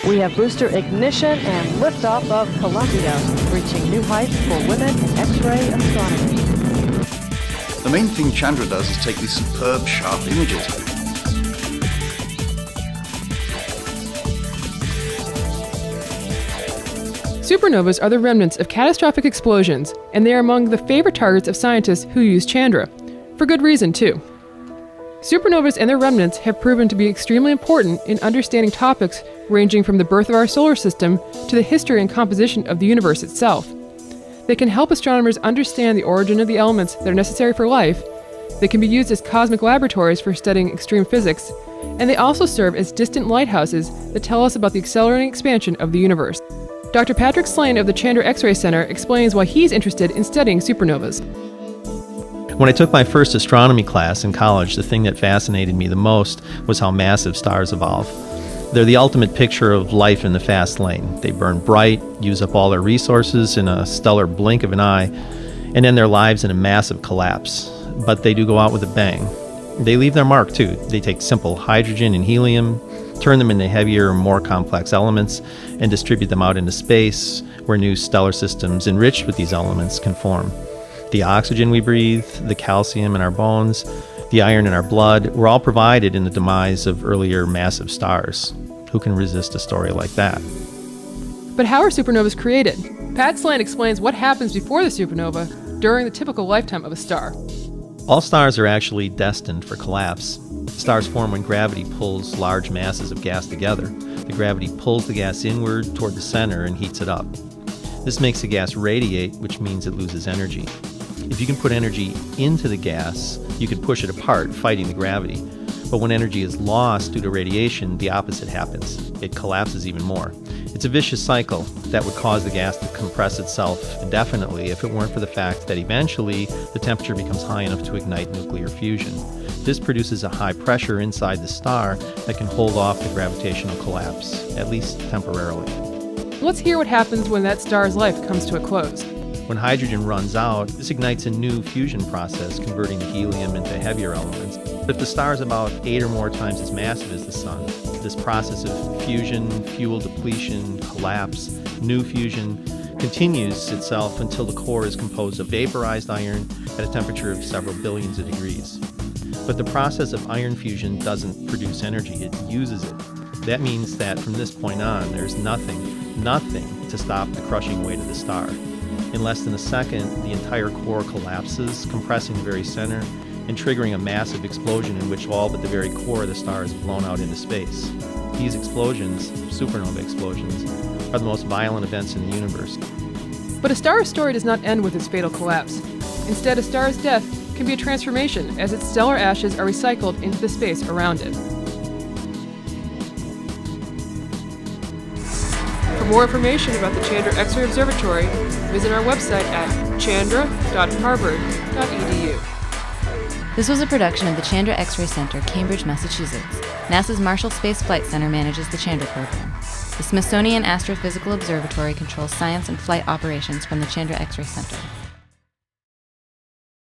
We have booster ignition and liftoff of Columbia, reaching new heights for women in X-ray astronomy. The main thing Chandra does is take these superb, sharp images. Supernovas are the remnants of catastrophic explosions, and they are among the favorite targets of scientists who use Chandra. For good reason, too. Supernovas and their remnants have proven to be extremely important in understanding topics ranging from the birth of our solar system to the history and composition of the universe itself. They can help astronomers understand the origin of the elements that are necessary for life. They can be used as cosmic laboratories for studying extreme physics, and they also serve as distant lighthouses that tell us about the accelerating expansion of the universe. Dr. Patrick Slane of the Chandra X-ray Center explains why he's interested in studying supernovas. When I took my first astronomy class in college, the thing that fascinated me the most was how massive stars evolve. They're the ultimate picture of life in the fast lane. They burn bright, use up all their resources in a stellar blink of an eye, and end their lives in a massive collapse. But they do go out with a bang. They leave their mark too. They take simple hydrogen and helium, turn them into heavier, more complex elements, and distribute them out into space, where new stellar systems enriched with these elements can form. The oxygen we breathe, the calcium in our bones, the iron in our blood were all provided in the demise of earlier massive stars. Who can resist a story like that? But how are supernovas created? Pat Slane explains what happens before the supernova during the typical lifetime of a star. All stars are actually destined for collapse. Stars form when gravity pulls large masses of gas together. The gravity pulls the gas inward toward the center and heats it up. This makes the gas radiate, which means it loses energy. If you can put energy into the gas, you can push it apart, fighting the gravity. But when energy is lost due to radiation, the opposite happens. It collapses even more. It's a vicious cycle that would cause the gas to compress itself indefinitely if it weren't for the fact that eventually the temperature becomes high enough to ignite nuclear fusion. This produces a high pressure inside the star that can hold off the gravitational collapse, at least temporarily. Let's hear what happens when that star's life comes to a close. When hydrogen runs out, this ignites a new fusion process, converting the helium into heavier elements. But if the star is about 8 or more times as massive as the Sun, this process of fusion, fuel depletion, collapse, new fusion continues itself until the core is composed of vaporized iron at a temperature of several billions of degrees. But the process of iron fusion doesn't produce energy, it uses it. That means that from this point on, there's nothing to stop the crushing weight of the star. In less than a second, the entire core collapses, compressing the very center and triggering a massive explosion in which all but the very core of the star is blown out into space. These explosions, supernova explosions, are the most violent events in the universe. But a star's story does not end with its fatal collapse. Instead, a star's death can be a transformation as its stellar ashes are recycled into the space around it. For more information about the Chandra X-ray Observatory, visit our website at chandra.harvard.edu. This was a production of the Chandra X-ray Center, Cambridge, Massachusetts. NASA's Marshall Space Flight Center manages the Chandra program. The Smithsonian Astrophysical Observatory controls science and flight operations from the Chandra X-ray Center.